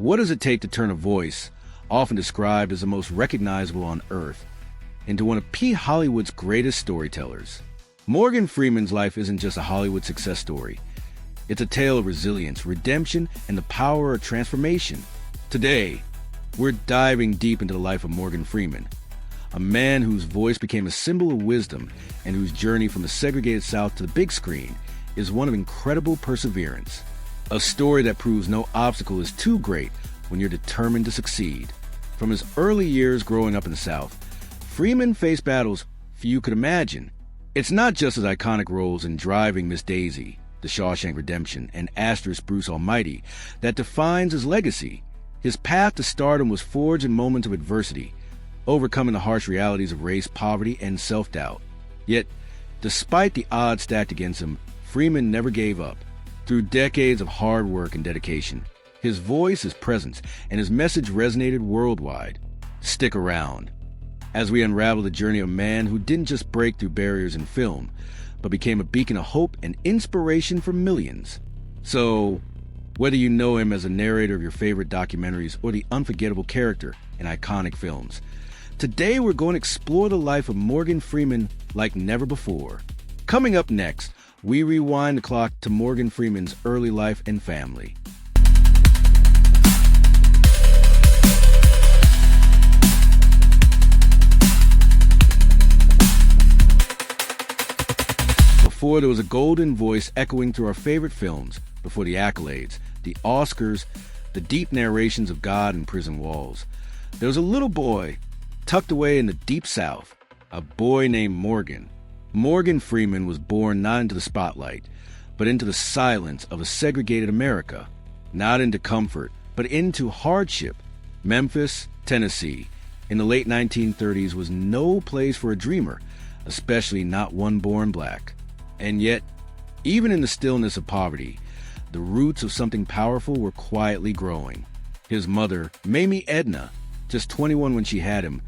What does it take to turn a voice, often described as the most recognizable on Earth, into one of Hollywood's greatest storytellers? Morgan Freeman's life isn't just a Hollywood success story. It's a tale of resilience, redemption, and the power of transformation. Today, we're diving deep into the life of Morgan Freeman, a man whose voice became a symbol of wisdom and whose journey from the segregated South to the big screen is one of incredible perseverance. A story that proves no obstacle is too great when you're determined to succeed. From his early years growing up in the South, Freeman faced battles few could imagine. It's not just his iconic roles in Driving Miss Daisy, The Shawshank Redemption, and Asterisk Bruce Almighty that defines his legacy. His path to stardom was forged in moments of adversity, overcoming the harsh realities of race, poverty, and self-doubt. Yet, despite the odds stacked against him, Freeman never gave up. Through decades of hard work and dedication, his voice, his presence, and his message resonated worldwide. Stick around as we unravel the journey of a man who didn't just break through barriers in film, but became a beacon of hope and inspiration for millions. So, whether you know him as a narrator of your favorite documentaries or the unforgettable character in iconic films, today we're going to explore the life of Morgan Freeman like never before. Coming up next, we rewind the clock to Morgan Freeman's early life and family. Before there was a golden voice echoing through our favorite films, before the accolades, the Oscars, the deep narrations of God and prison walls, there was a little boy tucked away in the deep South, a boy named Morgan. Morgan Freeman was born not into the spotlight, but into the silence of a segregated America, not into comfort, but into hardship. Memphis, Tennessee, in the late 1930s was no place for a dreamer, especially not one born black. And yet, even in the stillness of poverty, the roots of something powerful were quietly growing. His mother, Mamie Edna, just 21 when she had him,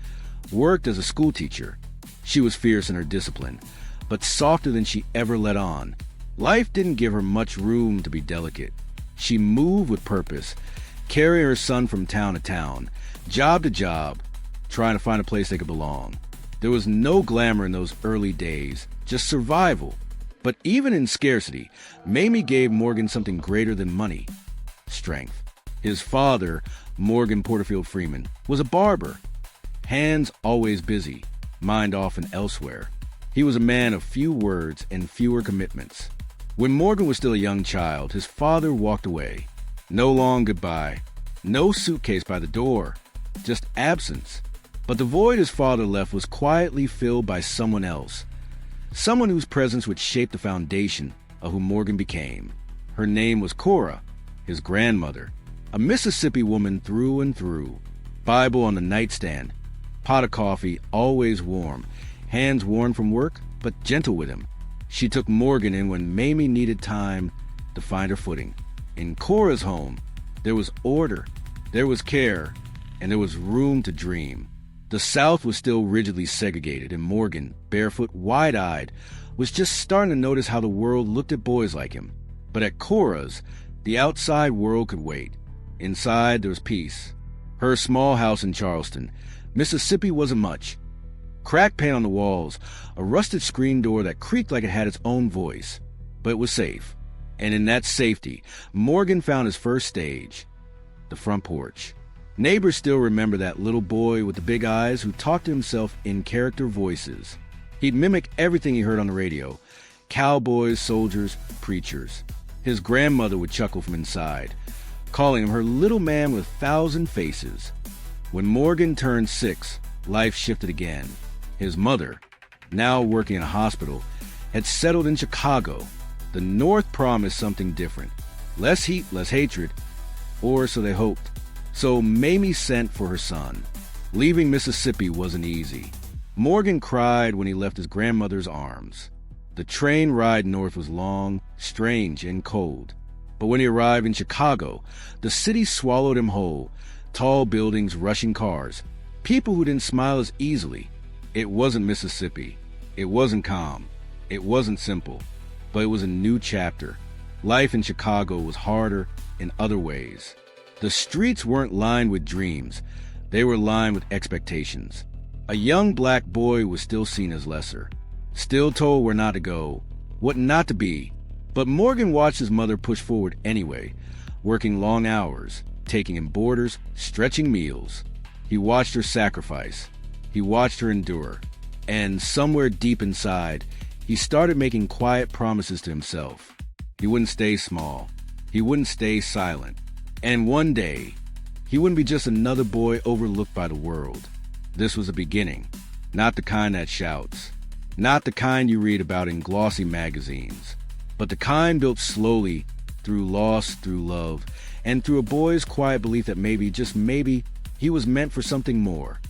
worked as a schoolteacher. She was fierce in her discipline, but softer than she ever let on. Life didn't give her much room to be delicate. She moved with purpose, carrying her son from town to town, job to job, trying to find a place they could belong. There was no glamour in those early days, just survival. But even in scarcity, Mamie gave Morgan something greater than money: strength. His father, Morgan Porterfield Freeman, was a barber. Hands always busy, mind often elsewhere. He was a man of few words and fewer commitments. When Morgan was still a young child, his father walked away. No long goodbye, no suitcase by the door, just absence. But the void his father left was quietly filled by someone else. Someone whose presence would shape the foundation of who Morgan became. Her name was Cora, his grandmother, a Mississippi woman through and through. Bible on the nightstand, pot of coffee always warm, hands worn from work, but gentle with him. She took Morgan in when Mamie needed time to find her footing. In Cora's home, there was order, there was care, and there was room to dream. The South was still rigidly segregated, and Morgan, barefoot, wide-eyed, was just starting to notice how the world looked at boys like him. But at Cora's, the outside world could wait. Inside, there was peace. Her small house in Charleston, Mississippi, wasn't much. Cracked paint on the walls, a rusted screen door that creaked like it had its own voice. But it was safe. And in that safety, Morgan found his first stage, the front porch. Neighbors still remember that little boy with the big eyes who talked to himself in character voices. He'd mimic everything he heard on the radio: cowboys, soldiers, preachers. His grandmother would chuckle from inside, calling him her little man with 1,000 faces. When Morgan turned 6, life shifted again. His mother, now working in a hospital, had settled in Chicago. The North promised something different: less heat, less hatred, or so they hoped. So Mamie sent for her son. Leaving Mississippi wasn't easy. Morgan cried when he left his grandmother's arms. The train ride north was long, strange, and cold. But when he arrived in Chicago, the city swallowed him whole. Tall buildings, rushing cars, people who didn't smile as easily. It wasn't Mississippi. It wasn't calm. It wasn't simple. But it was a new chapter. Life in Chicago was harder in other ways. The streets weren't lined with dreams. They were lined with expectations. A young black boy was still seen as lesser, still told where not to go, what not to be. But Morgan watched his mother push forward anyway, working long hours, taking in boarders, stretching meals. He watched her sacrifice. He watched her endure. And somewhere deep inside, he started making quiet promises to himself. He wouldn't stay small. He wouldn't stay silent. And one day, he wouldn't be just another boy overlooked by the world. This was a beginning, not the kind that shouts, not the kind you read about in glossy magazines, but the kind built slowly through loss, through love, and through a boy's quiet belief that maybe, just maybe, he was meant for something more.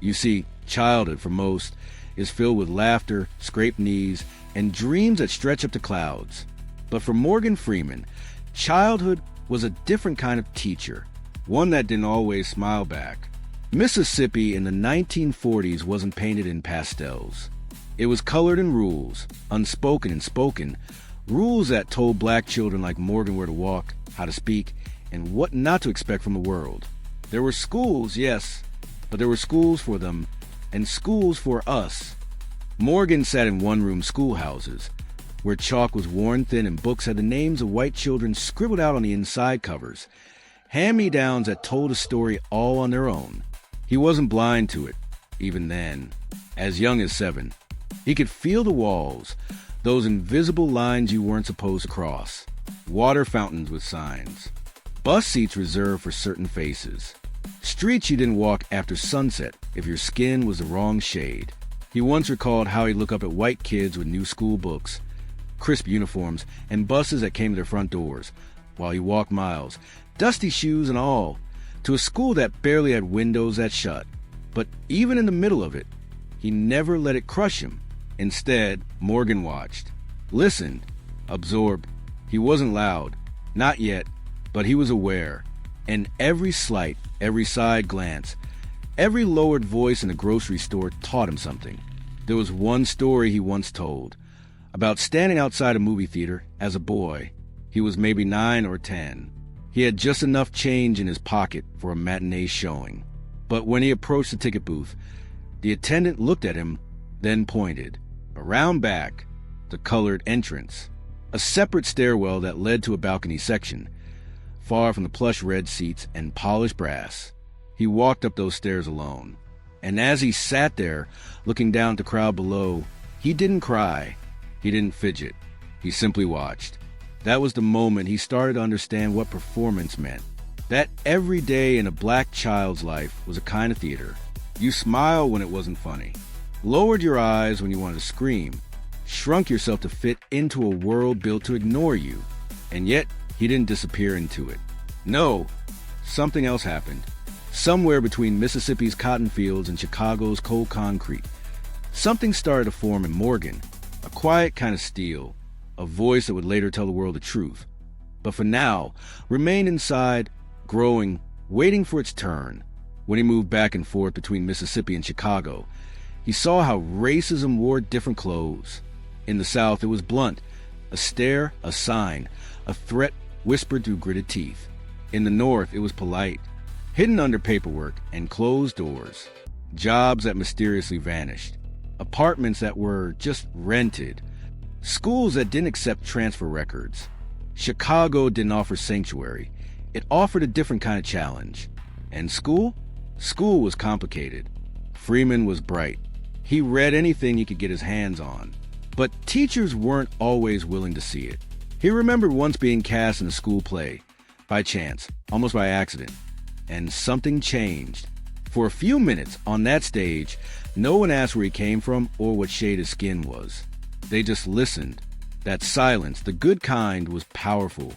You see, childhood, for most, is filled with laughter, scraped knees, and dreams that stretch up to clouds. But for Morgan Freeman, childhood was a different kind of teacher, one that didn't always smile back. Mississippi in the 1940s wasn't painted in pastels. It was colored in rules, unspoken and spoken, rules that told black children like Morgan where to walk, how to speak, and what not to expect from the world. There were schools, yes, but there were schools for them and schools for us. Morgan sat in one-room schoolhouses, where chalk was worn thin and books had the names of white children scribbled out on the inside covers, hand-me-downs that told a story all on their own. He wasn't blind to it, even then. As young as 7, he could feel the walls, those invisible lines you weren't supposed to cross, water fountains with signs, bus seats reserved for certain faces, streets you didn't walk after sunset if your skin was the wrong shade. He once recalled how he'd look up at white kids with new school books, crisp uniforms, and buses that came to their front doors, while he walked miles, dusty shoes and all, to a school that barely had windows that shut. But even in the middle of it, he never let it crush him. Instead, Morgan watched, listened, absorbed. He wasn't loud, not yet, but he was aware. And every slight, every side glance, every lowered voice in the grocery store taught him something. There was one story he once told about standing outside a movie theater as a boy. He was maybe 9 or 10. He had just enough change in his pocket for a matinee showing. But when he approached the ticket booth, the attendant looked at him, then pointed. Around back, the colored entrance, a separate stairwell that led to a balcony section, far from the plush red seats and polished brass. He walked up those stairs alone. And as he sat there, looking down at the crowd below, he didn't cry. He didn't fidget. He simply watched. That was the moment he started to understand what performance meant. That every day in a black child's life was a kind of theater. You smiled when it wasn't funny, lowered your eyes when you wanted to scream, shrunk yourself to fit into a world built to ignore you. And yet, he didn't disappear into it. No, something else happened. Somewhere between Mississippi's cotton fields and Chicago's cold concrete, something started to form in Morgan, a quiet kind of steel, a voice that would later tell the world the truth. But for now, remained inside, growing, waiting for its turn. When he moved back and forth between Mississippi and Chicago, he saw how racism wore different clothes. In the South, it was blunt, a stare, a sign, a threat whispered through gritted teeth. In the North, it was polite, hidden under paperwork and closed doors. Jobs that mysteriously vanished. Apartments that were just rented. Schools that didn't accept transfer records. Chicago didn't offer sanctuary. It offered a different kind of challenge. And school? School was complicated. Freeman was bright. He read anything he could get his hands on. But teachers weren't always willing to see it. He remembered once being cast in a school play, by chance, almost by accident. And something changed. For a few minutes on that stage, no one asked where he came from or what shade his skin was. They just listened. That silence, the good kind, was powerful.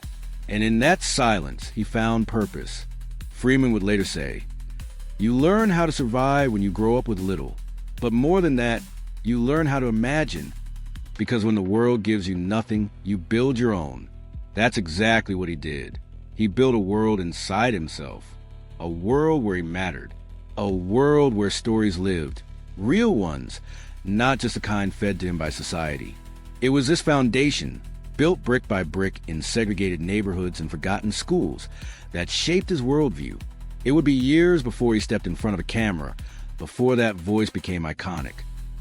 And in that silence, he found purpose. Freeman would later say, "You learn how to survive when you grow up with little. But more than that, you learn how to imagine. Because when the world gives you nothing, you build your own." That's exactly what he did. He built a world inside himself. A world where he mattered. A world where stories lived, real ones, not just the kind fed to him by society. It was this foundation, built brick by brick in segregated neighborhoods and forgotten schools, that shaped his worldview. It would be years before he stepped in front of a camera, before that voice became iconic.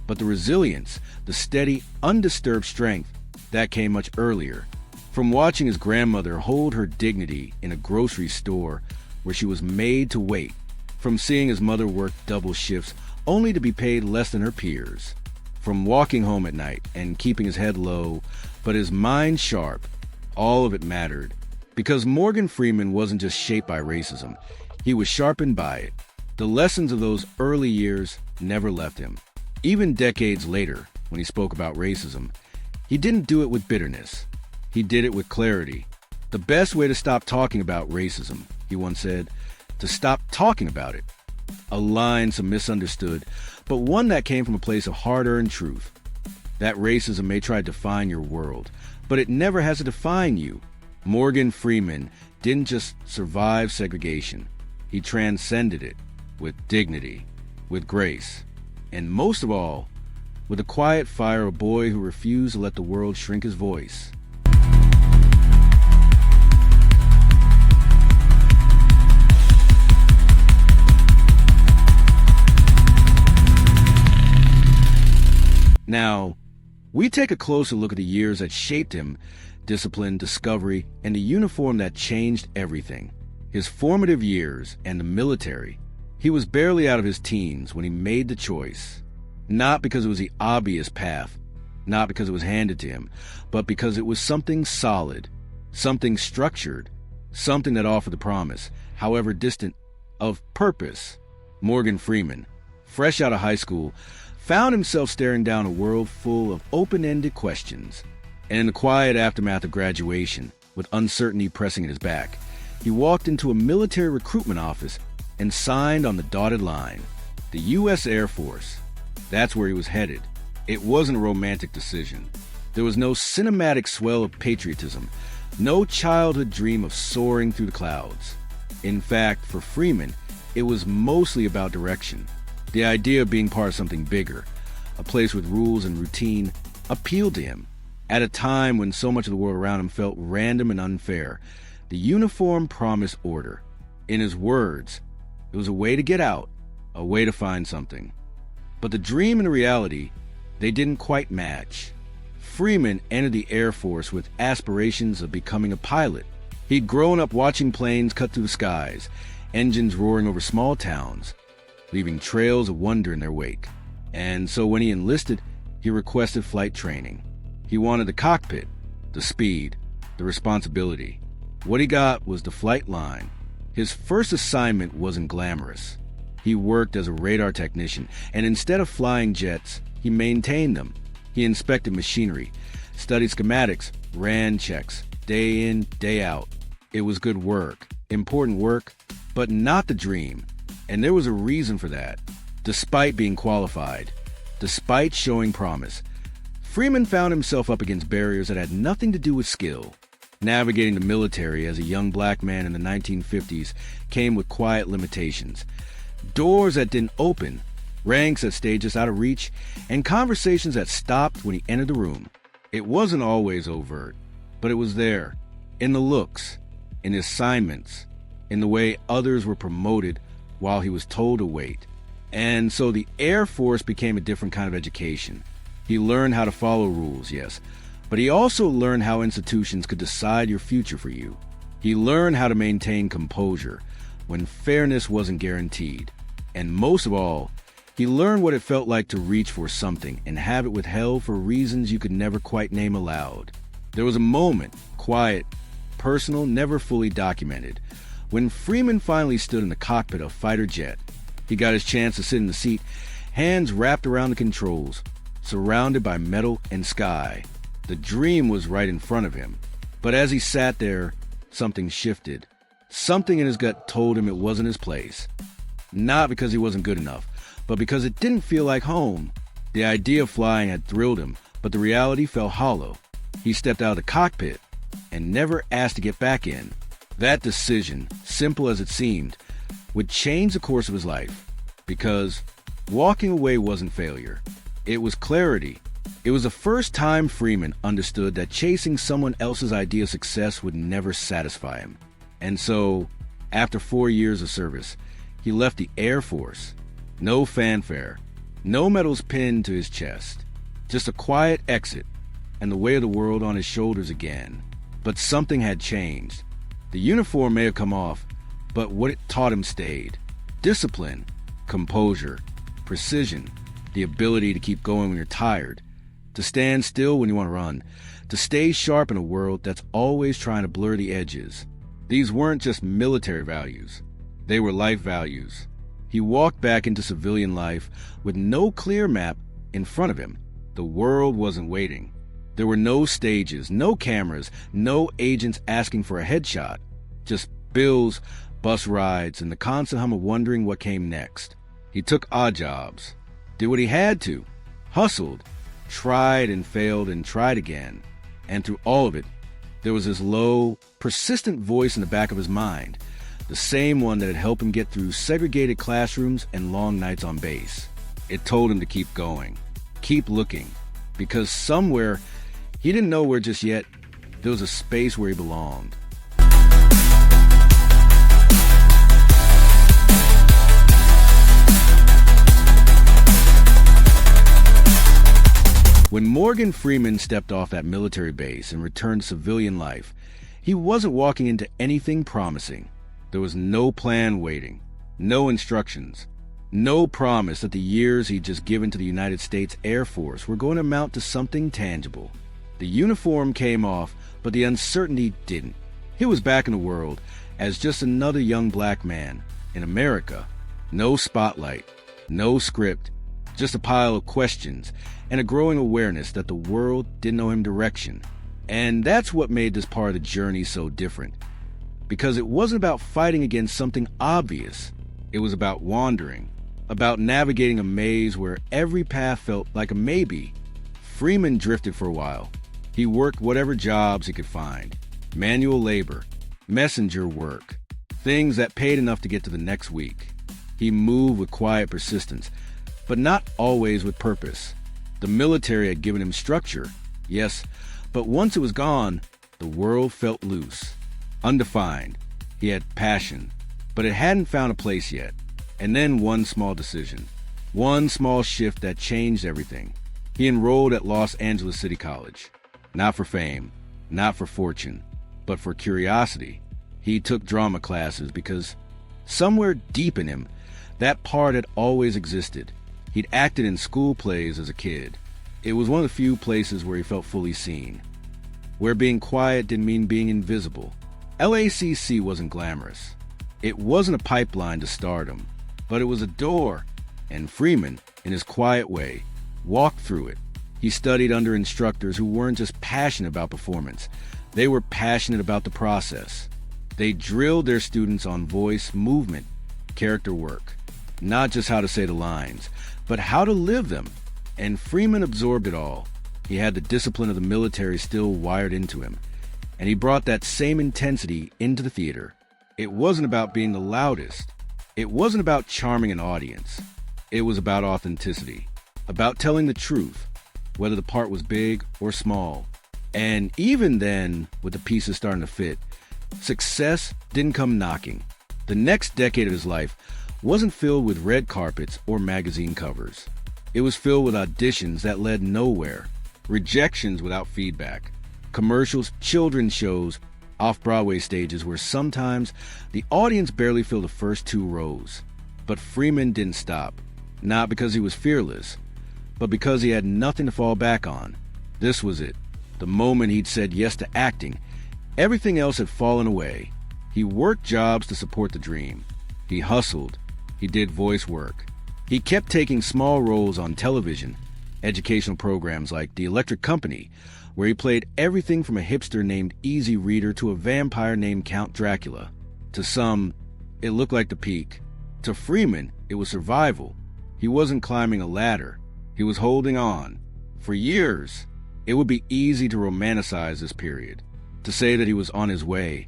But the resilience, the steady, undisturbed strength, that came much earlier. From watching his grandmother hold her dignity in a grocery store where she was made to wait. From seeing his mother work double shifts only to be paid less than her peers. From walking home at night and keeping his head low, but his mind sharp. All of it mattered. Because Morgan Freeman wasn't just shaped by racism, he was sharpened by it. The lessons of those early years never left him. Even decades later, when he spoke about racism, he didn't do it with bitterness. He did it with clarity. The best way to stop talking about racism, he once said, to stop talking about it. A line some misunderstood, but one that came from a place of hard-earned truth. That racism may try to define your world, but it never has to define you. Morgan Freeman didn't just survive segregation. He transcended it with dignity, with grace, and most of all, with the quiet fire of a boy who refused to let the world shrink his voice. Now, we take a closer look at the years that shaped him, discipline, discovery, and the uniform that changed everything. His formative years and the military. He was barely out of his teens when he made the choice. Not because it was the obvious path, not because it was handed to him, but because it was something solid, something structured, something that offered the promise, however distant, of purpose. Morgan Freeman, fresh out of high school, found himself staring down a world full of open-ended questions. And in the quiet aftermath of graduation, with uncertainty pressing at his back, he walked into a military recruitment office and signed on the dotted line. The U.S. Air Force. That's where he was headed. It wasn't a romantic decision. There was no cinematic swell of patriotism, no childhood dream of soaring through the clouds. In fact, for Freeman, it was mostly about direction. The idea of being part of something bigger, a place with rules and routine, appealed to him. At a time when so much of the world around him felt random and unfair, the uniform promised order. In his words, it was a way to get out, a way to find something. But the dream and the reality, they didn't quite match. Freeman entered the Air Force with aspirations of becoming a pilot. He'd grown up watching planes cut through the skies, engines roaring over small towns, leaving trails of wonder in their wake. And so when he enlisted, he requested flight training. He wanted the cockpit, the speed, the responsibility. What he got was the flight line. His first assignment wasn't glamorous. He worked as a radar technician, and instead of flying jets, he maintained them. He inspected machinery, studied schematics, ran checks, day in, day out. It was good work, important work, but not the dream. And there was a reason for that. Despite being qualified, despite showing promise, Freeman found himself up against barriers that had nothing to do with skill. Navigating the military as a young black man in the 1950s came with quiet limitations. Doors that didn't open, ranks that stayed just out of reach, and conversations that stopped when he entered the room. It wasn't always overt, but it was there, in the looks, in the assignments, in the way others were promoted while he was told to wait. And so the Air Force became a different kind of education. He learned how to follow rules, yes, but he also learned how institutions could decide your future for you. He learned how to maintain composure when fairness wasn't guaranteed. And most of all, he learned what it felt like to reach for something and have it withheld for reasons you could never quite name aloud. There was a moment, quiet, personal, never fully documented, when Freeman finally stood in the cockpit of a fighter jet. He got his chance to sit in the seat, hands wrapped around the controls, surrounded by metal and sky. The dream was right in front of him. But as he sat there, something shifted. Something in his gut told him it wasn't his place. Not because he wasn't good enough, but because it didn't feel like home. The idea of flying had thrilled him, but the reality felt hollow. He stepped out of the cockpit and never asked to get back in. That decision, simple as it seemed, would change the course of his life. Because walking away wasn't failure. It was clarity. It was the first time Freeman understood that chasing someone else's idea of success would never satisfy him. And so, after 4 years of service, he left the Air Force. No fanfare, no medals pinned to his chest, just a quiet exit and the weight of the world on his shoulders again. But something had changed. The uniform may have come off, but what it taught him stayed. Discipline, composure, precision, the ability to keep going when you're tired, to stand still when you want to run, to stay sharp in a world that's always trying to blur the edges. These weren't just military values. They were life values. He walked back into civilian life with no clear map in front of him. The world wasn't waiting. There were no stages, no cameras, no agents asking for a headshot. Just bills, bus rides, and the constant hum of wondering what came next. He took odd jobs, did what he had to, hustled, tried and failed and tried again. And through all of it, there was this low, persistent voice in the back of his mind, the same one that had helped him get through segregated classrooms and long nights on base. It told him to keep going, keep looking, because somewhere, he didn't know where just yet, there was a space where he belonged. When Morgan Freeman stepped off that military base and returned to civilian life, he wasn't walking into anything promising. There was no plan waiting, no instructions, no promise that the years he'd just given to the United States Air Force were going to amount to something tangible. The uniform came off, but the uncertainty didn't. He was back in the world as just another young black man in America. No spotlight, no script, just a pile of questions and a growing awareness that the world didn't know him direction. And that's what made this part of the journey so different. Because it wasn't about fighting against something obvious. It was about wandering, about navigating a maze where every path felt like a maybe. Freeman drifted for a while. He worked whatever jobs he could find. Manual labor, messenger work, things that paid enough to get to the next week. He moved with quiet persistence, but not always with purpose. The military had given him structure, yes, but once it was gone, the world felt loose, undefined. He had passion, but it hadn't found a place yet. And then one small decision, one small shift that changed everything. He enrolled at Los Angeles City College, not for fame, not for fortune, but for curiosity. He took drama classes because somewhere deep in him, that part had always existed. He'd acted in school plays as a kid. It was one of the few places where he felt fully seen, where being quiet didn't mean being invisible. LACC wasn't glamorous. It wasn't a pipeline to stardom, but it was a door, and Freeman, in his quiet way, walked through it. He studied under instructors who weren't just passionate about performance. They were passionate about the process. They drilled their students on voice, movement, character work, not just how to say the lines, but how to live them. And Freeman absorbed it all. He had the discipline of the military still wired into him, and he brought that same intensity into the theater. It wasn't about being the loudest. It wasn't about charming an audience. It was about authenticity, about telling the truth, whether the part was big or small. And even then, with the pieces starting to fit, success didn't come knocking. The next decade of his life wasn't filled with red carpets or magazine covers. It was filled with auditions that led nowhere, rejections without feedback, commercials, children's shows, off-Broadway stages where sometimes the audience barely filled the first 2 rows. But Freeman didn't stop, not because he was fearless, but because he had nothing to fall back on. This was it. The moment he'd said yes to acting, everything else had fallen away. He worked jobs to support the dream. He hustled. He did voice work. He kept taking small roles on television, educational programs like The Electric Company, where he played everything from a hipster named Easy Reader to a vampire named Count Dracula. To some, it looked like the peak. To Freeman, it was survival. He wasn't climbing a ladder. He was holding on. For years, it would be easy to romanticize this period, to say that he was on his way,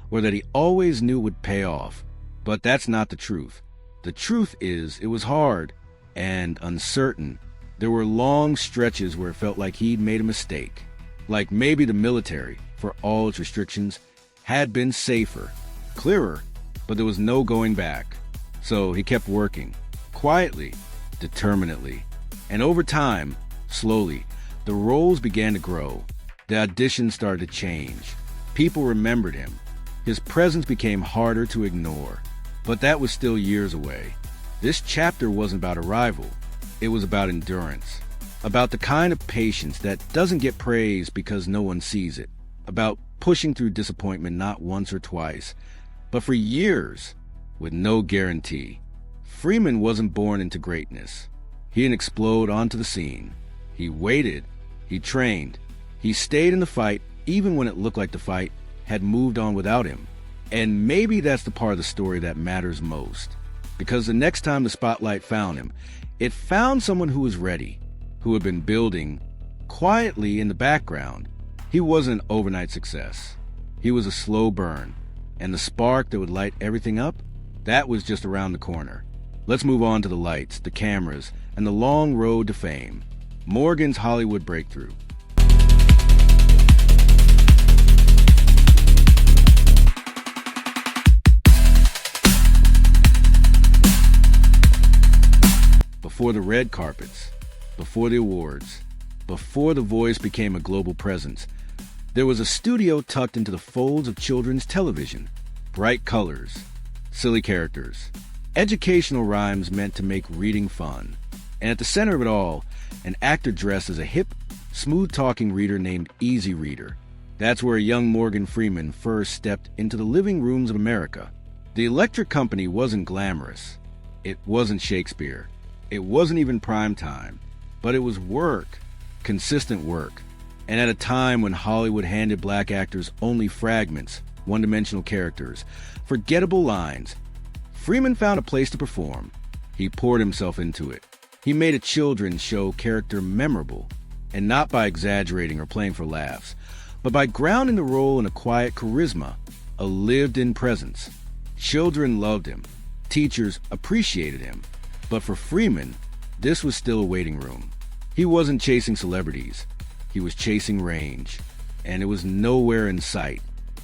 or that he always knew it would pay off. But that's not the truth. The truth is, it was hard and uncertain. There were long stretches where it felt like he'd made a mistake. Like maybe the military, for all its restrictions, had been safer, clearer, but there was no going back. So he kept working, quietly, determinedly. And over time, slowly, the roles began to grow. The auditions started to change. People remembered him. His presence became harder to ignore. But that was still years away. This chapter wasn't about arrival. It was about endurance. About the kind of patience that doesn't get praised because no one sees it. About pushing through disappointment not once or twice, but for years, with no guarantee. Freeman wasn't born into greatness. He didn't explode onto the scene. He waited. He trained. He stayed in the fight even when it looked like the fight had moved on without him. And maybe that's the part of the story that matters most. Because the next time the spotlight found him, it found someone who was ready, who had been building quietly in the background. He wasn't an overnight success. He was a slow burn. And the spark that would light everything up, that was just around the corner. Let's move on to the lights, the cameras, and the long road to fame. Morgan's Hollywood breakthrough. Before the red carpets, before the awards, before The Voice became a global presence, there was a studio tucked into the folds of children's television. Bright colors, silly characters, educational rhymes meant to make reading fun. And at the center of it all, an actor dressed as a hip, smooth-talking reader named Easy Reader. That's where young Morgan Freeman first stepped into the living rooms of America. The electric company wasn't glamorous. It wasn't Shakespeare. It wasn't even prime time. But it was work, consistent work. And at a time when Hollywood handed black actors only fragments, one-dimensional characters, forgettable lines, Freeman found a place to perform. He poured himself into it. He made a children's show character memorable, and not by exaggerating or playing for laughs, but by grounding the role in a quiet charisma, a lived-in presence. Children loved him. Teachers appreciated him. But for Freeman, this was still a waiting room. He wasn't chasing celebrities. He was chasing range, and it was nowhere in sight.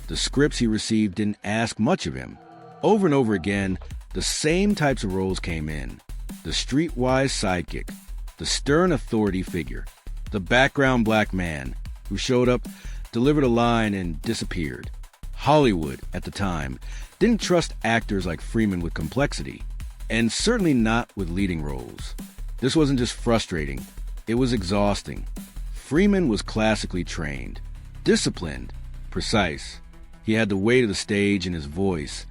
The scripts he received didn't ask much of him. Over and over again, the same types of roles came in. The streetwise sidekick, the stern authority figure, the background black man who showed up, delivered a line, and disappeared. Hollywood, at the time, didn't trust actors like Freeman with complexity, and certainly not with leading roles. This wasn't just frustrating, it was exhausting. Freeman was classically trained, disciplined, precise. He had the weight of the stage in his voice,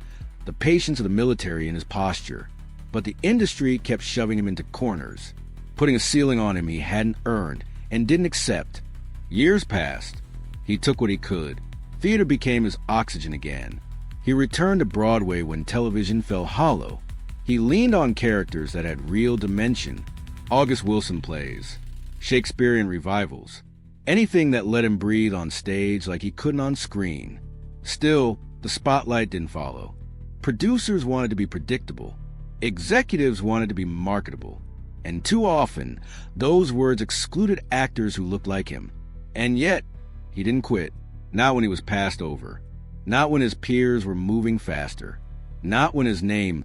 the patience of the military in his posture. But the industry kept shoving him into corners, putting a ceiling on him he hadn't earned and didn't accept. Years passed. He took what he could. Theater became his oxygen again. He returned to Broadway when television fell hollow. He leaned on characters that had real dimension. August Wilson plays, Shakespearean revivals, anything that let him breathe on stage like he couldn't on screen. Still, the spotlight didn't follow. Producers wanted to be predictable. Executives wanted to be marketable. And too often, those words excluded actors who looked like him. And yet, he didn't quit. Not when he was passed over. Not when his peers were moving faster. Not when his name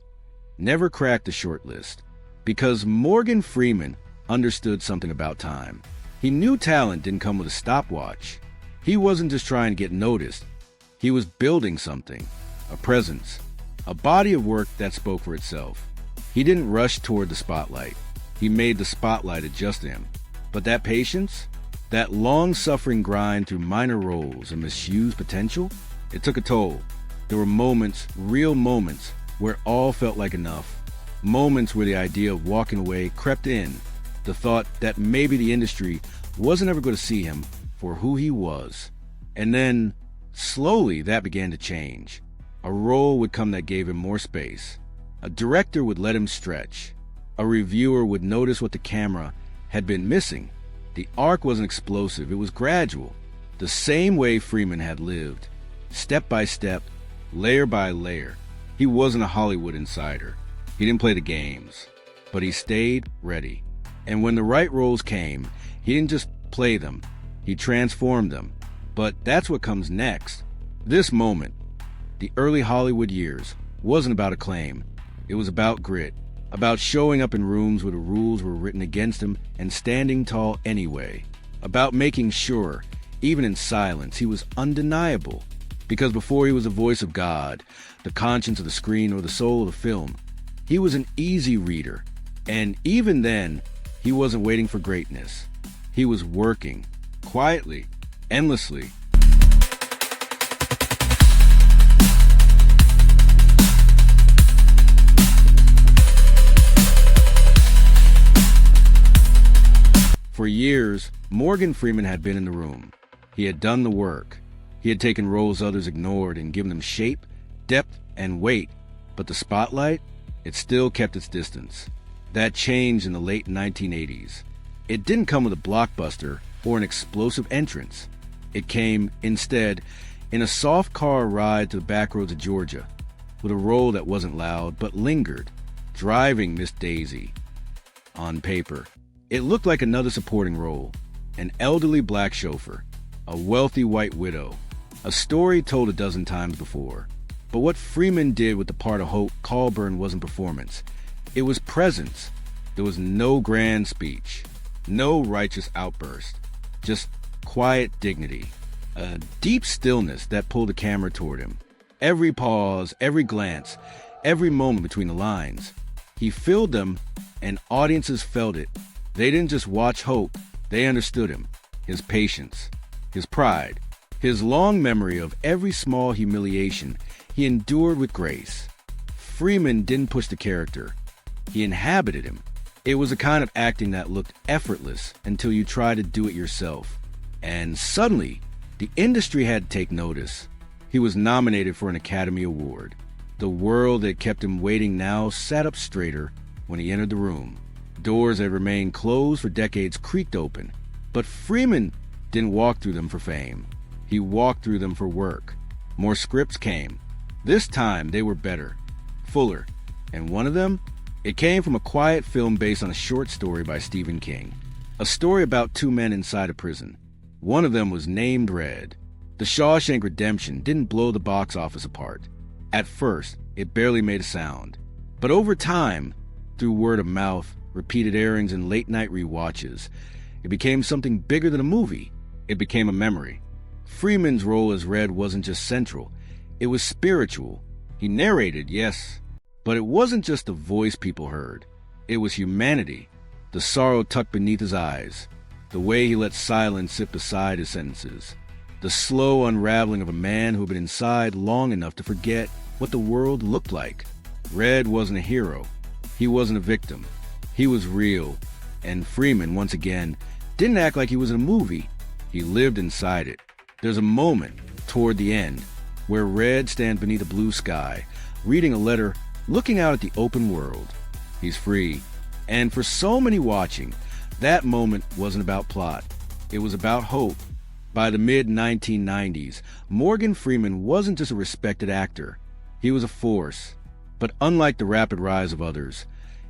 never cracked the shortlist. Because Morgan Freeman understood something about time. He knew talent didn't come with a stopwatch. He wasn't just trying to get noticed. He was building something, a presence, a body of work that spoke for itself. He didn't rush toward the spotlight. He made the spotlight adjust him. But that patience, that long-suffering grind through minor roles and misused potential, it took a toll. There were moments, real moments, where all felt like enough. Moments where the idea of walking away crept in. The thought that maybe the industry wasn't ever going to see him for who he was. And then, slowly, that began to change. A role would come that gave him more space. A director would let him stretch. A reviewer would notice what the camera had been missing. The arc wasn't explosive, it was gradual. The same way Freeman had lived. Step by step, layer by layer. He wasn't a Hollywood insider. He didn't play the games, but he stayed ready. And when the right roles came, he didn't just play them, he transformed them. But that's what comes next. This moment, the early Hollywood years, wasn't about acclaim. It was about grit, about showing up in rooms where the rules were written against him and standing tall anyway, about making sure, even in silence, he was undeniable. Because before he was the voice of God, the conscience of the screen, or the soul of the film, he was an easy reader. And even then, he wasn't waiting for greatness. He was working, quietly, endlessly. For years, Morgan Freeman had been in the room. He had done the work. He had taken roles others ignored and given them shape, depth, and weight. But the spotlight, it still kept its distance. That changed in the late 1980s. It didn't come with a blockbuster or an explosive entrance. It came, instead, in a soft car ride to the back roads of Georgia, with a role that wasn't loud but lingered, driving Miss Daisy. On paper, it looked like another supporting role, an elderly black chauffeur, a wealthy white widow, a story told a dozen times before. But what Freeman did with the part of Hope Colburn wasn't performance. It was presence. There was no grand speech, no righteous outburst, just quiet dignity, a deep stillness that pulled the camera toward him. Every pause, every glance, every moment between the lines. He filled them, and audiences felt it. They didn't just watch Hope, they understood him, his patience, his pride, his long memory of every small humiliation he endured with grace. Freeman didn't push the character, he inhabited him. It was a kind of acting that looked effortless until you tried to do it yourself. And suddenly, the industry had to take notice. He was nominated for an Academy Award. The world that kept him waiting now sat up straighter when he entered the room. Doors that remained closed for decades creaked open. But Freeman didn't walk through them for fame. He walked through them for work. More scripts came. This time they were better, fuller. And one of them? It came from a quiet film based on a short story by Stephen King. A story about two men inside a prison. One of them was named Red. The Shawshank Redemption didn't blow the box office apart. At first, it barely made a sound. But over time, through word of mouth, repeated airings, and late-night rewatches, it became something bigger than a movie. It became a memory. Freeman's role as Red wasn't just central. It was spiritual. He narrated, yes, but it wasn't just the voice people heard. It was humanity, the sorrow tucked beneath his eyes, the way he let silence sit beside his sentences, the slow unraveling of a man who had been inside long enough to forget what the world looked like. Red wasn't a hero. He wasn't a victim. He was real, and Freeman, once again, didn't act like he was in a movie. He lived inside it. There's a moment, toward the end, where Red stands beneath a blue sky, reading a letter, looking out at the open world. He's free. And for so many watching, that moment wasn't about plot. It was about hope. By the mid-1990s, Morgan Freeman wasn't just a respected actor. He was a force. But unlike the rapid rise of others,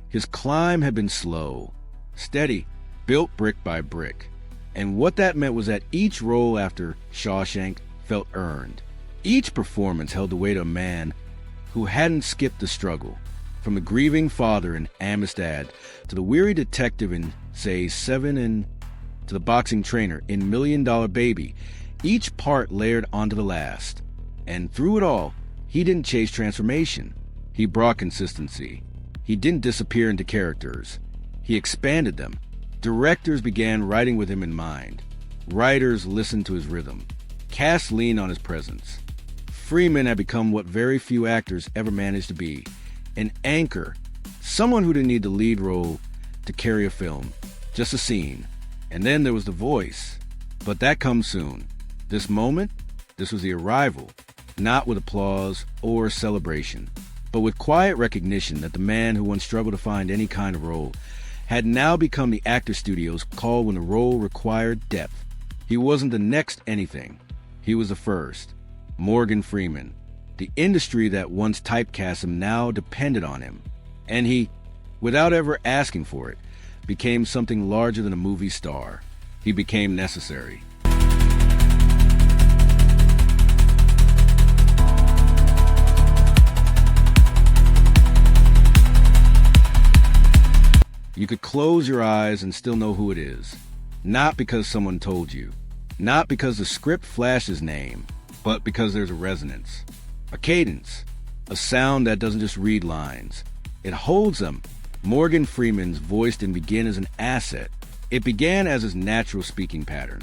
his climb had been slow, steady, built brick by brick. And what that meant was that each role after Shawshank felt earned. Each performance held the weight of a man who hadn't skipped the struggle. From the grieving father in Amistad to the weary detective in, say, Seven, and to the boxing trainer in $1 Million Baby, each part layered onto the last. And through it all, he didn't chase transformation. He brought consistency. He didn't disappear into characters. He expanded them. Directors began writing with him in mind. Writers listened to his rhythm. Cast leaned on his presence. Freeman had become what very few actors ever managed to be. An anchor. Someone who didn't need the lead role to carry a film. Just a scene. And then there was the voice. But that comes soon. This moment, this was the arrival. Not with applause or celebration, but with quiet recognition that the man who once struggled to find any kind of role had now become the actor studios called when the role required depth. He wasn't the next anything. He was the first. Morgan Freeman. The industry that once typecast him now depended on him. And he, without ever asking for it, became something larger than a movie star. He became necessary. You could close your eyes and still know who it is. Not because someone told you. Not because the script flashed his name, but because there's a resonance. A cadence. A sound that doesn't just read lines. It holds them. Morgan Freeman's voice didn't begin as an asset. It began as his natural speaking pattern.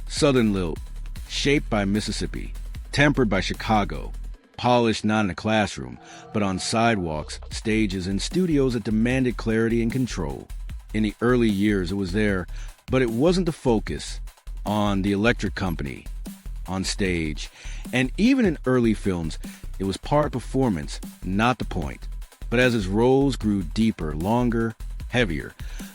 Southern lilt, shaped by Mississippi, tempered by Chicago, polished not in a classroom, but on sidewalks, stages, and studios that demanded clarity and control. In the early years, it was there, but it wasn't the focus. On The Electric Company, on stage, and even in early films, it was part performance, not the point. But as his roles grew deeper, longer, heavier,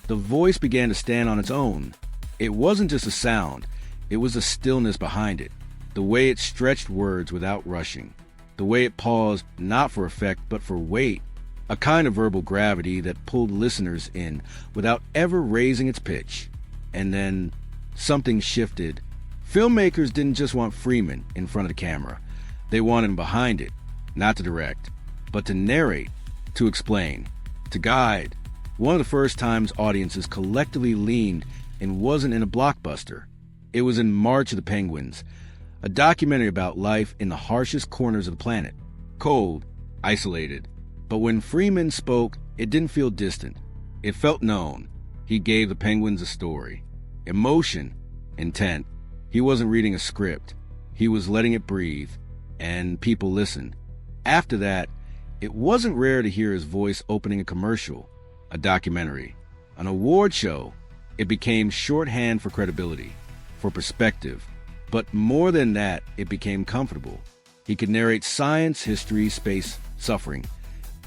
the voice began to stand on its own. It wasn't just a sound, it was the stillness behind it, the way it stretched words without rushing, the way it paused not for effect but for weight, a kind of verbal gravity that pulled listeners in without ever raising its pitch. And then something shifted. Filmmakers didn't just want Freeman in front of the camera. They wanted him behind it, not to direct, but to narrate, to explain, to guide. One of the first times audiences collectively leaned and wasn't in a blockbuster. It was in March of the Penguins, a documentary about life in the harshest corners of the planet. Cold, isolated. But when Freeman spoke, it didn't feel distant. It felt known. He gave the Penguins a story. Emotion, intent. He wasn't reading a script. He was letting it breathe, and people listened. After that, it wasn't rare to hear his voice opening a commercial, a documentary, an award show. It became shorthand for credibility, for perspective. But more than that, it became comfortable. He could narrate science, history, space, suffering,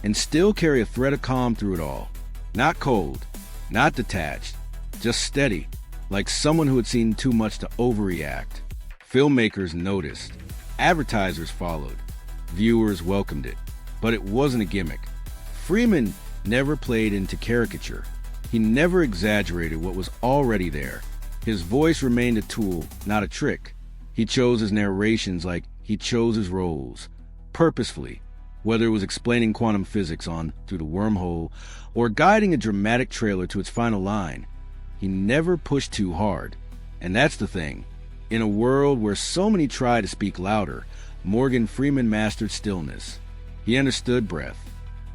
and still carry a thread of calm through it all. Not cold, not detached, just steady, like someone who had seen too much to overreact. Filmmakers noticed. Advertisers followed. Viewers welcomed it. But it wasn't a gimmick. Freeman never played into caricature. He never exaggerated what was already there. His voice remained a tool, not a trick. He chose his narrations like he chose his roles, purposefully, whether it was explaining quantum physics on Through the Wormhole or guiding a dramatic trailer to its final line. He never pushed too hard. And that's the thing. In a world where so many try to speak louder, Morgan Freeman mastered stillness. He understood breath.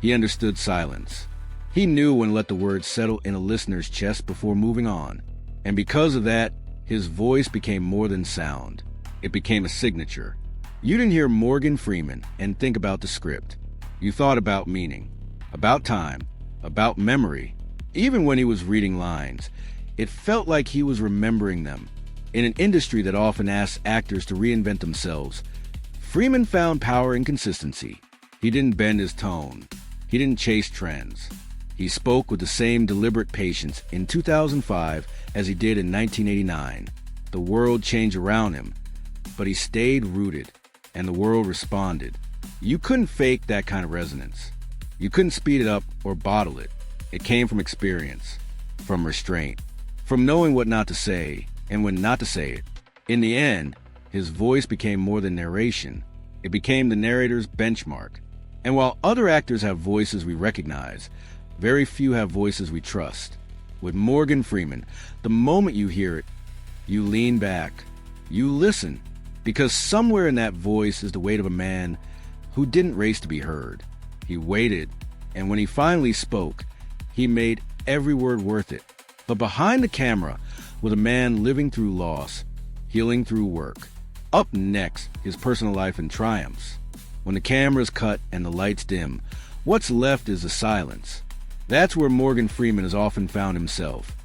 He understood silence. He knew when to let the words settle in a listener's chest before moving on. And because of that, his voice became more than sound. It became a signature. You didn't hear Morgan Freeman and think about the script. You thought about meaning, about time, about memory. Even when he was reading lines, it felt like he was remembering them. In an industry that often asks actors to reinvent themselves, Freeman found power in consistency. He didn't bend his tone. He didn't chase trends. He spoke with the same deliberate patience in 2005 as he did in 1989. The world changed around him, but he stayed rooted, and the world responded. You couldn't fake that kind of resonance. You couldn't speed it up or bottle it. It came from experience, from restraint, from knowing what not to say and when not to say it. In the end, his voice became more than narration. It became the narrator's benchmark. And while other actors have voices we recognize, very few have voices we trust. With Morgan Freeman, the moment you hear it, you lean back, you listen, because somewhere in that voice is the weight of a man who didn't race to be heard. He waited, and when he finally spoke, he made every word worth it. But behind the camera was a man living through loss, healing through work. Up next, his personal life and triumphs. When the camera's cut and the lights dim, what's left is the silence. That's where Morgan Freeman has often found himself.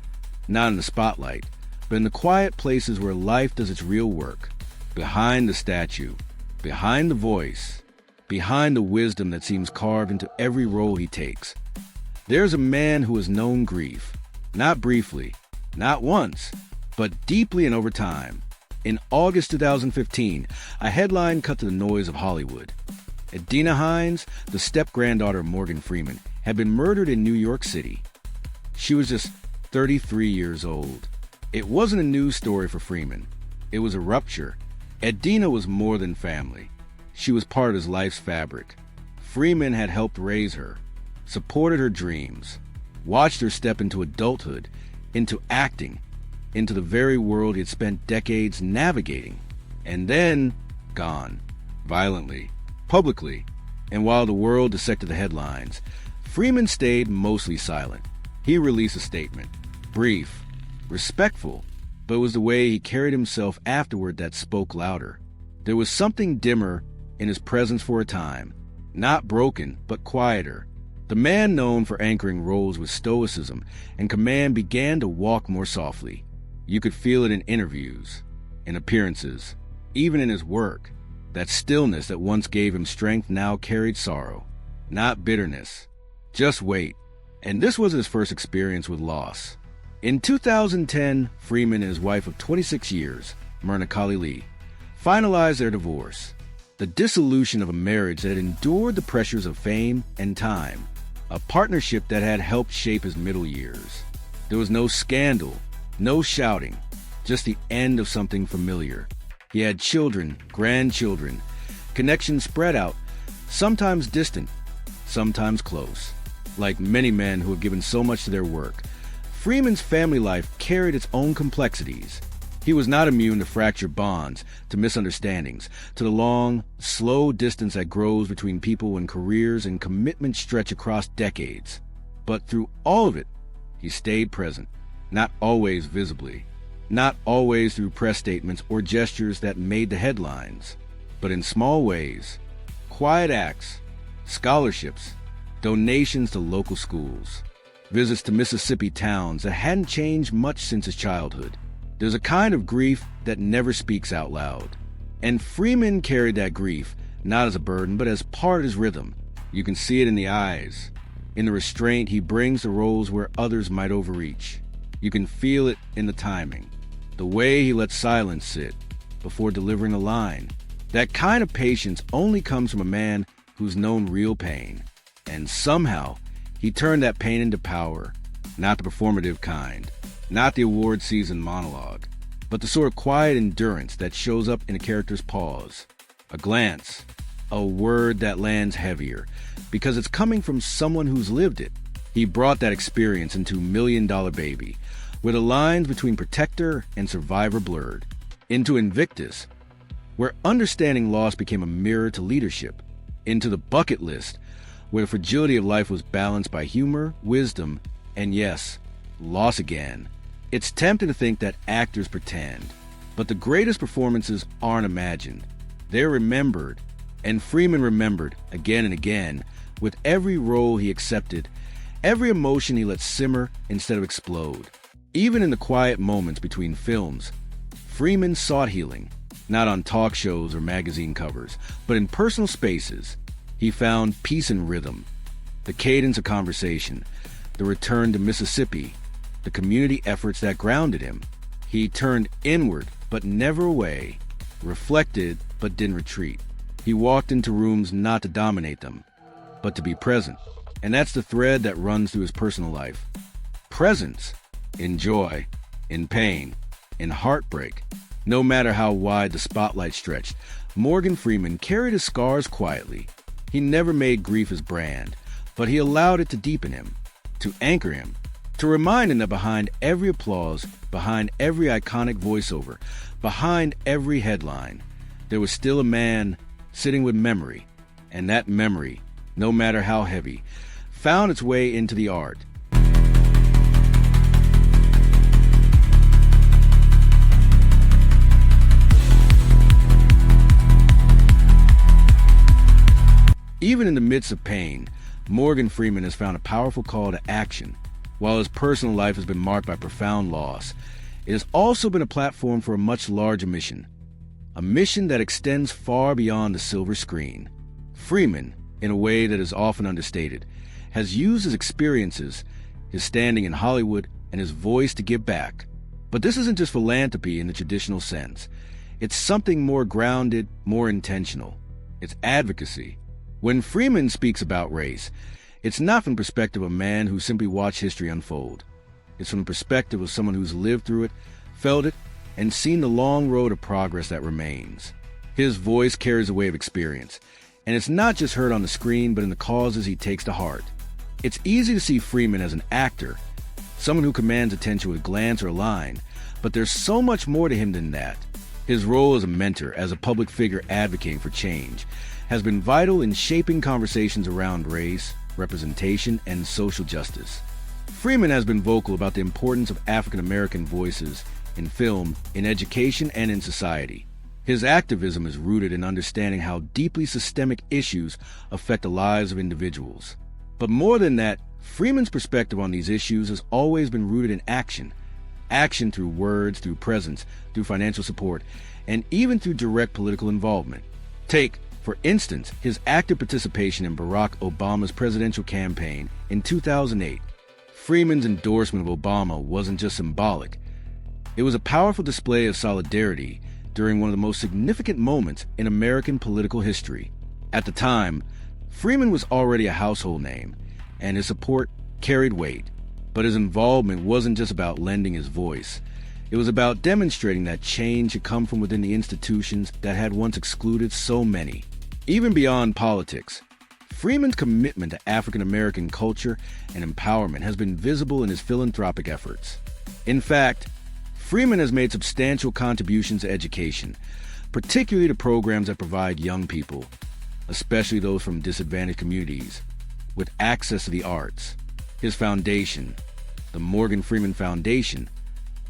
Not in the spotlight, but in the quiet places where life does its real work. Behind the statue, behind the voice, behind the wisdom that seems carved into every role he takes. There's a man who has known grief, not briefly, not once, but deeply and over time. In August 2015, a headline cut to the noise of Hollywood. Adina Hines, the step-granddaughter of Morgan Freeman, had been murdered in New York City. She was just 33 years old. It wasn't a news story for Freeman. It was a rupture. Edina was more than family. She was part of his life's fabric. Freeman had helped raise her, supported her dreams, watched her step into adulthood, into acting, into the very world he had spent decades navigating, and then gone, violently, publicly. And while the world dissected the headlines, Freeman stayed mostly silent. He released a statement, brief, respectful, but it was the way he carried himself afterward that spoke louder. There was something dimmer in his presence for a time, not broken, but quieter. The man known for anchoring roles with stoicism and command began to walk more softly. You could feel it in interviews, in appearances, even in his work. That stillness that once gave him strength now carried sorrow, not bitterness. Just wait. And this was his first experience with loss. In 2010, Freeman and his wife of 26 years, Myrna Lee, finalized their divorce. The dissolution of a marriage that had endured the pressures of fame and time, a partnership that had helped shape his middle years. There was no scandal, no shouting, just the end of something familiar. He had children, grandchildren, connections spread out, sometimes distant, sometimes close. Like many men who have given so much to their work, Freeman's family life carried its own complexities. He was not immune to fractured bonds, to misunderstandings, to the long, slow distance that grows between people when careers and commitments stretch across decades. But through all of it, he stayed present, not always visibly, not always through press statements or gestures that made the headlines, but in small ways, quiet acts, scholarships, donations to local schools, visits to Mississippi towns that hadn't changed much since his childhood. There's a kind of grief that never speaks out loud. And Freeman carried that grief, not as a burden, but as part of his rhythm. You can see it in the eyes, in the restraint he brings to roles where others might overreach. You can feel it in the timing, the way he lets silence sit before delivering a line. That kind of patience only comes from a man who's known real pain. And somehow, he turned that pain into power, not the performative kind, not the award season monologue, but the sort of quiet endurance that shows up in a character's pause, a glance, a word that lands heavier, because it's coming from someone who's lived it. He brought that experience into $1 Million Baby, where the lines between protector and survivor blurred, into Invictus, where understanding loss became a mirror to leadership, into The Bucket List, where the fragility of life was balanced by humor, wisdom, and yes, loss again. It's tempting to think that actors pretend, but the greatest performances aren't imagined. They're remembered, and Freeman remembered again and again, with every role he accepted, every emotion he let simmer instead of explode. Even in the quiet moments between films, Freeman sought healing, not on talk shows or magazine covers, but in personal spaces. He found peace in rhythm, the cadence of conversation, the return to Mississippi, the community efforts that grounded him. He turned inward, but never away, reflected, but didn't retreat. He walked into rooms not to dominate them, but to be present. And that's the thread that runs through his personal life. Presence, in joy, in pain, in heartbreak. No matter how wide the spotlight stretched, Morgan Freeman carried his scars quietly. He never made grief his brand, but he allowed it to deepen him, to anchor him, to remind him that behind every applause, behind every iconic voiceover, behind every headline, there was still a man sitting with memory, and that memory, no matter how heavy, found its way into the art. Even in the midst of pain, Morgan Freeman has found a powerful call to action. While his personal life has been marked by profound loss, it has also been a platform for a much larger mission. A mission that extends far beyond the silver screen. Freeman, in a way that is often understated, has used his experiences, his standing in Hollywood, and his voice to give back. But this isn't just philanthropy in the traditional sense. It's something more grounded, more intentional. It's advocacy. When Freeman speaks about race, It's not from the perspective of a man who simply watched history unfold. It's from the perspective of someone who's lived through it, felt it, and seen the long road of progress that remains. His voice carries a weight of experience, and it's not just heard on the screen, but in the causes he takes to heart. It's easy to see Freeman as an actor, someone who commands attention with a glance or a line, but there's so much more to him than that. His role as a mentor, as a public figure advocating for change, has been vital in shaping conversations around race, representation, and social justice. Freeman has been vocal about the importance of African American voices in film, in education, and in society. His activism is rooted in understanding how deeply systemic issues affect the lives of individuals. But more than that, Freeman's perspective on these issues has always been rooted in action. Action through words, through presence, through financial support, and even through direct political involvement. Take, for instance, his active participation in Barack Obama's presidential campaign in 2008. Freeman's endorsement of Obama wasn't just symbolic. It was a powerful display of solidarity during one of the most significant moments in American political history. At the time, Freeman was already a household name, and his support carried weight. But his involvement wasn't just about lending his voice. It was about demonstrating that change had come from within the institutions that had once excluded so many. Even beyond politics, Freeman's commitment to African American culture and empowerment has been visible in his philanthropic efforts. In fact, Freeman has made substantial contributions to education, particularly to programs that provide young people, especially those from disadvantaged communities, with access to the arts. His foundation, the Morgan Freeman Foundation,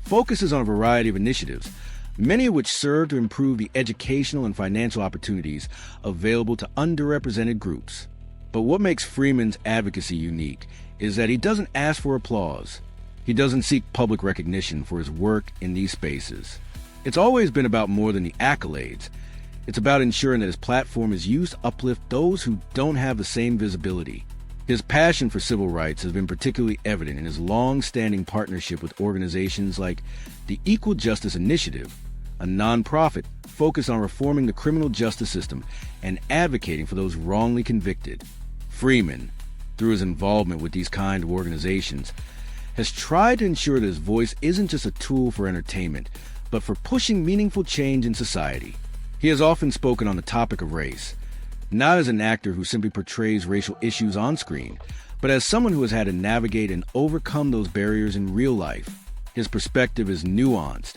focuses on a variety of initiatives, many of which serve to improve the educational and financial opportunities available to underrepresented groups. But what makes Freeman's advocacy unique is that he doesn't ask for applause. He doesn't seek public recognition for his work in these spaces. It's always been about more than the accolades. It's about ensuring that his platform is used to uplift those who don't have the same visibility. His passion for civil rights has been particularly evident in his long-standing partnership with organizations like the Equal Justice Initiative, a nonprofit focused on reforming the criminal justice system and advocating for those wrongly convicted. Freeman, through his involvement with these kind of organizations, has tried to ensure that his voice isn't just a tool for entertainment, but for pushing meaningful change in society. He has often spoken on the topic of race, not as an actor who simply portrays racial issues on screen, but as someone who has had to navigate and overcome those barriers in real life. His perspective is nuanced,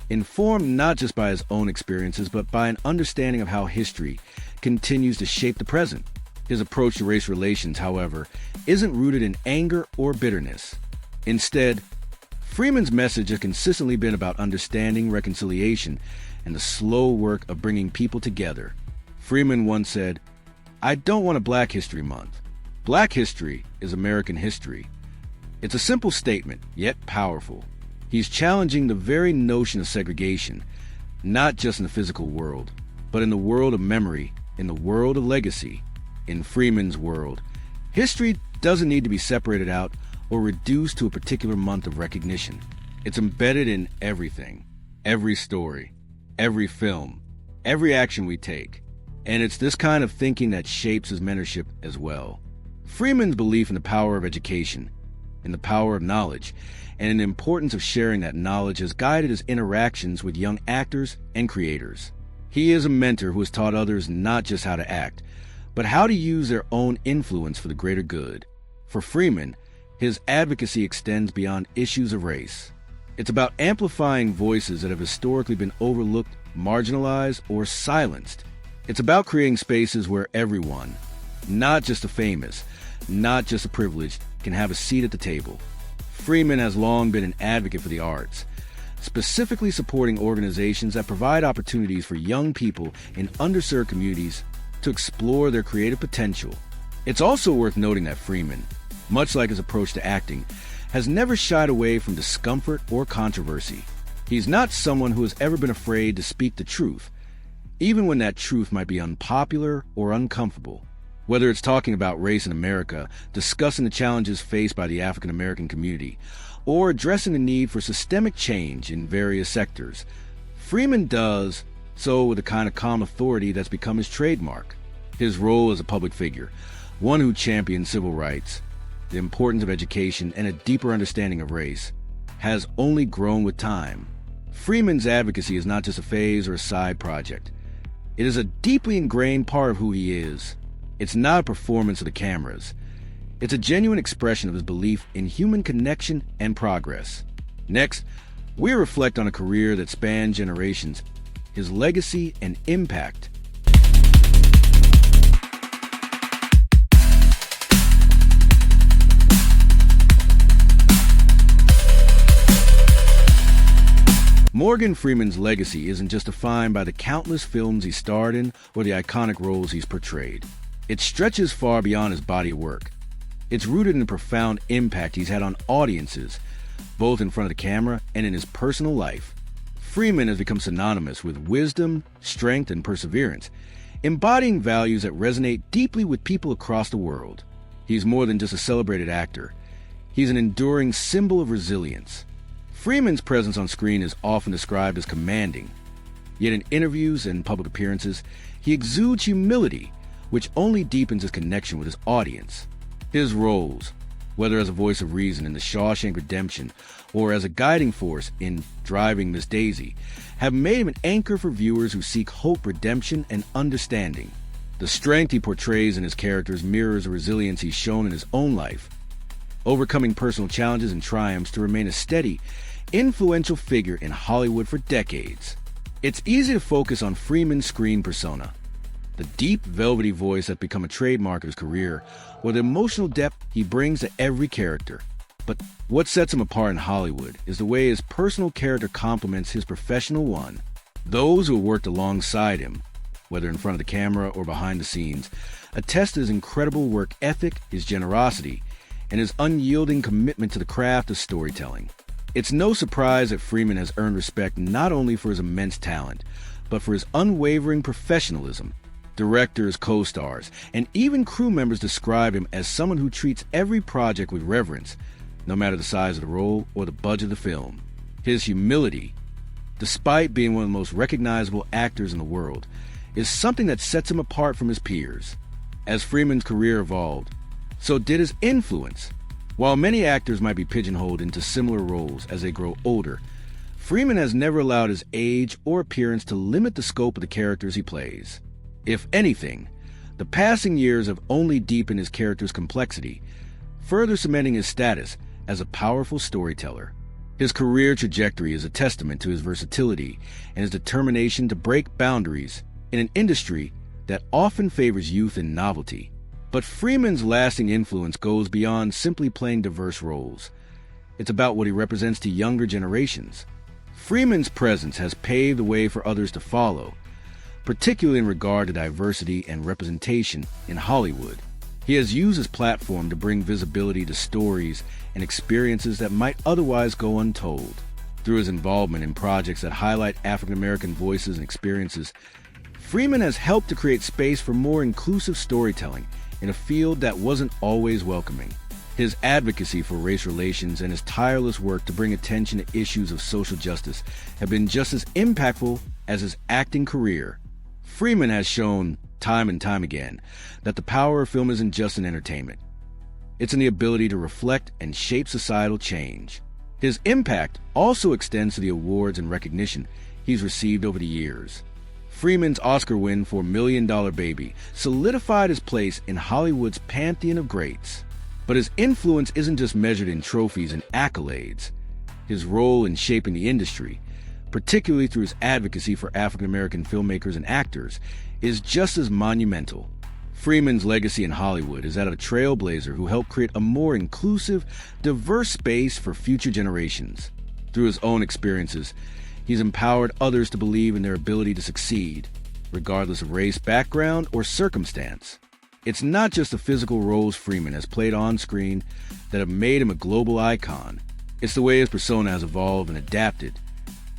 informed not just by his own experiences, but by an understanding of how history continues to shape the present. His approach to race relations, however, isn't rooted in anger or bitterness. Instead, Freeman's message has consistently been about understanding, reconciliation, and the slow work of bringing people together. Freeman once said, "I don't want a Black History Month. Black history is American history." It's a simple statement, yet powerful. He's challenging the very notion of segregation, not just in the physical world, but in the world of memory, in the world of legacy. In Freeman's world, history doesn't need to be separated out or reduced to a particular month of recognition. It's embedded in everything, every story, every film, every action we take. And it's this kind of thinking that shapes his mentorship as well. Freeman's belief in the power of education, in the power of knowledge, and in the importance of sharing that knowledge has guided his interactions with young actors and creators. He is a mentor who has taught others not just how to act, but how to use their own influence for the greater good. For Freeman, his advocacy extends beyond issues of race. It's about amplifying voices that have historically been overlooked, marginalized, or silenced. It's about creating spaces where everyone, not just the famous, not just the privileged, can have a seat at the table. Freeman has long been an advocate for the arts, specifically supporting organizations that provide opportunities for young people in underserved communities to explore their creative potential. It's also worth noting that Freeman, much like his approach to acting, has never shied away from discomfort or controversy. He's not someone who has ever been afraid to speak the truth, even when that truth might be unpopular or uncomfortable. Whether it's talking about race in America, discussing the challenges faced by the African American community, or addressing the need for systemic change in various sectors, Freeman does so with a kind of calm authority that's become his trademark. His role as a public figure, one who championed civil rights, the importance of education, and a deeper understanding of race, has only grown with time. Freeman's advocacy is not just a phase or a side project. It is a deeply ingrained part of who he is. It's not a performance of the cameras. It's a genuine expression of his belief in human connection and progress. Next, we reflect on a career that spanned generations, his legacy and impact. Morgan Freeman's legacy isn't just defined by the countless films he starred in or the iconic roles he's portrayed. It stretches far beyond his body of work. It's rooted in the profound impact he's had on audiences, both in front of the camera and in his personal life. Freeman has become synonymous with wisdom, strength, and perseverance, embodying values that resonate deeply with people across the world. He's more than just a celebrated actor. He's an enduring symbol of resilience. Freeman's presence on screen is often described as commanding, yet in interviews and public appearances, he exudes humility, which only deepens his connection with his audience. His roles, whether as a voice of reason in The Shawshank Redemption or as a guiding force in Driving Miss Daisy, have made him an anchor for viewers who seek hope, redemption, and understanding. The strength he portrays in his characters mirrors the resilience he's shown in his own life, overcoming personal challenges and triumphs to remain a steady, influential figure in Hollywood for decades. It's easy to focus on Freeman's screen persona, the deep, velvety voice that's become a trademark of his career, or the emotional depth he brings to every character. But what sets him apart in Hollywood is the way his personal character complements his professional one. Those who have worked alongside him, whether in front of the camera or behind the scenes, attest to his incredible work ethic, his generosity, and his unyielding commitment to the craft of storytelling. It's no surprise that Freeman has earned respect not only for his immense talent, but for his unwavering professionalism. Directors, co-stars, and even crew members describe him as someone who treats every project with reverence, no matter the size of the role or the budget of the film. His humility, despite being one of the most recognizable actors in the world, is something that sets him apart from his peers. As Freeman's career evolved, so did his influence. While many actors might be pigeonholed into similar roles as they grow older, Freeman has never allowed his age or appearance to limit the scope of the characters he plays. If anything, the passing years have only deepened his character's complexity, further cementing his status as a powerful storyteller. His career trajectory is a testament to his versatility and his determination to break boundaries in an industry that often favors youth and novelty. But Freeman's lasting influence goes beyond simply playing diverse roles. It's about what he represents to younger generations. Freeman's presence has paved the way for others to follow, particularly in regard to diversity and representation in Hollywood. He has used his platform to bring visibility to stories and experiences that might otherwise go untold. Through his involvement in projects that highlight African American voices and experiences, Freeman has helped to create space for more inclusive storytelling in a field that wasn't always welcoming. His advocacy for race relations and his tireless work to bring attention to issues of social justice have been just as impactful as his acting career. Freeman has shown, time and time again, that the power of film isn't just in entertainment. It's in the ability to reflect and shape societal change. His impact also extends to the awards and recognition he's received over the years. Freeman's Oscar win for $1 Million Baby solidified his place in Hollywood's pantheon of greats. But his influence isn't just measured in trophies and accolades. His role in shaping the industry, particularly through his advocacy for African American filmmakers and actors, is just as monumental. Freeman's legacy in Hollywood is that of a trailblazer who helped create a more inclusive, diverse space for future generations. Through his own experiences, he's empowered others to believe in their ability to succeed, regardless of race, background, or circumstance. It's not just the physical roles Freeman has played on screen that have made him a global icon. It's the way his persona has evolved and adapted,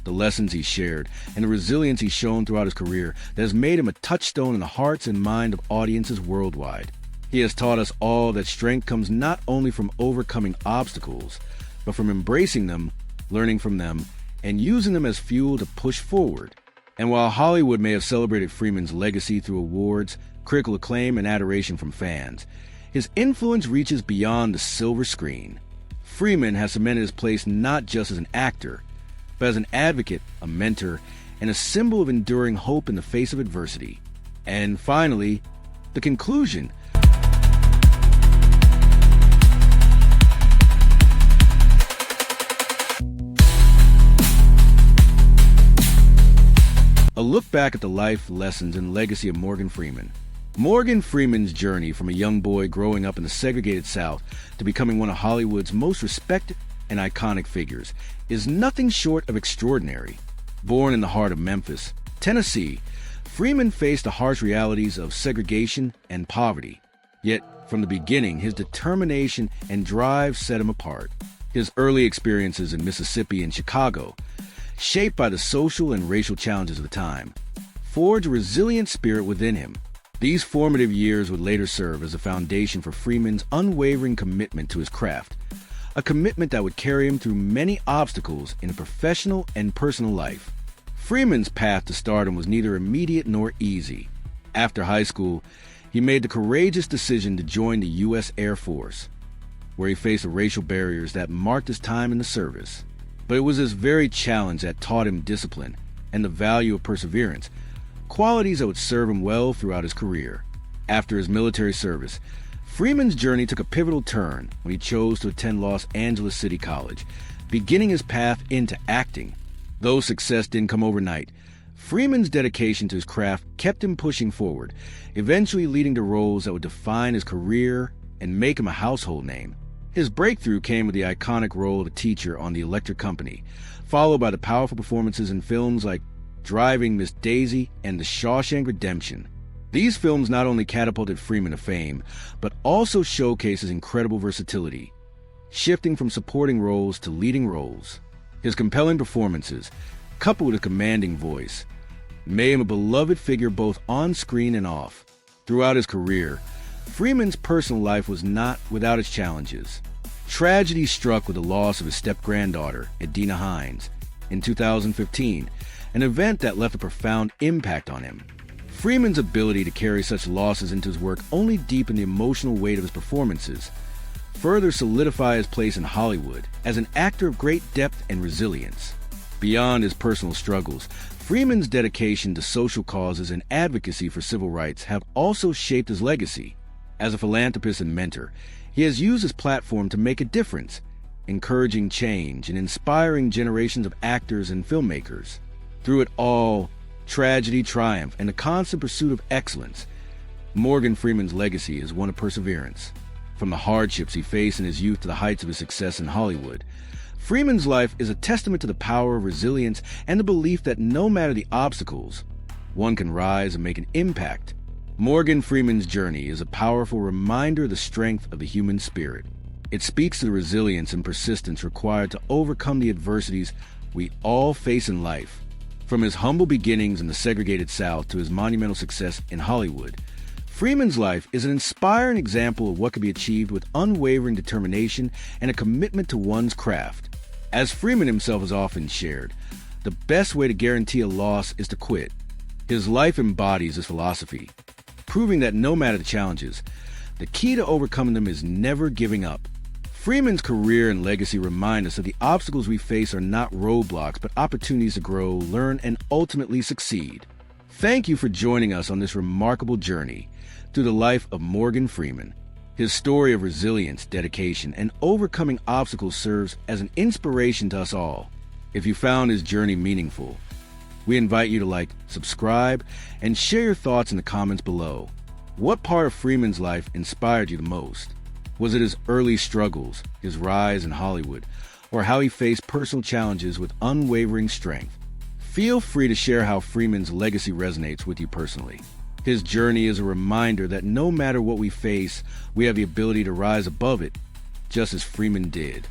the lessons he's shared, and the resilience he's shown throughout his career that has made him a touchstone in the hearts and mind of audiences worldwide. He has taught us all that strength comes not only from overcoming obstacles, but from embracing them, learning from them, and using them as fuel to push forward. And while Hollywood may have celebrated Freeman's legacy through awards, critical acclaim, and adoration from fans, His influence reaches beyond the silver screen. Freeman has cemented his place not just as an actor, but as an advocate, a mentor, and a symbol of enduring hope in the face of adversity. And finally, the conclusion. A look back at the life, lessons, and legacy of Morgan Freeman. Morgan Freeman's journey from a young boy growing up in the segregated South to becoming one of Hollywood's most respected and iconic figures is nothing short of extraordinary. Born in the heart of Memphis, Tennessee, Freeman faced the harsh realities of segregation and poverty. Yet, from the beginning, his determination and drive set him apart. His early experiences in Mississippi and Chicago, shaped by the social and racial challenges of the time, forged a resilient spirit within him. These formative years would later serve as a foundation for Freeman's unwavering commitment to his craft, a commitment that would carry him through many obstacles in a professional and personal life. Freeman's path to stardom was neither immediate nor easy. After high school, he made the courageous decision to join the U.S. Air Force, where he faced the racial barriers that marked his time in the service. But it was this very challenge that taught him discipline and the value of perseverance, qualities that would serve him well throughout his career. After his military service, Freeman's journey took a pivotal turn when he chose to attend Los Angeles City College, beginning his path into acting. Though success didn't come overnight, Freeman's dedication to his craft kept him pushing forward, eventually leading to roles that would define his career and make him a household name. His breakthrough came with the iconic role of a teacher on The Electric Company, followed by the powerful performances in films like Driving Miss Daisy and The Shawshank Redemption. These films not only catapulted Freeman to fame, but also showcased his incredible versatility, shifting from supporting roles to leading roles. His compelling performances, coupled with a commanding voice, made him a beloved figure both on screen and off. Throughout his career, Freeman's personal life was not without its challenges. Tragedy struck with the loss of his step-granddaughter, Edina Hines, in 2015, an event that left a profound impact on him. Freeman's ability to carry such losses into his work only deepened the emotional weight of his performances, further solidify his place in Hollywood as an actor of great depth and resilience. Beyond his personal struggles, Freeman's dedication to social causes and advocacy for civil rights have also shaped his legacy. As a philanthropist and mentor, he has used his platform to make a difference, encouraging change and inspiring generations of actors and filmmakers. Through it all, tragedy, triumph, and the constant pursuit of excellence, Morgan Freeman's legacy is one of perseverance. From the hardships he faced in his youth to the heights of his success in Hollywood, Freeman's life is a testament to the power of resilience and the belief that no matter the obstacles, one can rise and make an impact. Morgan Freeman's journey is a powerful reminder of the strength of the human spirit. It speaks to the resilience and persistence required to overcome the adversities we all face in life. From his humble beginnings in the segregated South to his monumental success in Hollywood, Freeman's life is an inspiring example of what can be achieved with unwavering determination and a commitment to one's craft. As Freeman himself has often shared, the best way to guarantee a loss is to quit. His life embodies this philosophy, proving that no matter the challenges, the key to overcoming them is never giving up. Freeman's career and legacy remind us that the obstacles we face are not roadblocks, but opportunities to grow, learn, and ultimately succeed. Thank you for joining us on this remarkable journey through the life of Morgan Freeman. His story of resilience, dedication, and overcoming obstacles serves as an inspiration to us all. If you found his journey meaningful, we invite you to like, subscribe, and share your thoughts in the comments below. What part of Freeman's life inspired you the most? Was it his early struggles, his rise in Hollywood, or how he faced personal challenges with unwavering strength? Feel free to share how Freeman's legacy resonates with you personally. His journey is a reminder that no matter what we face, we have the ability to rise above it, just as Freeman did.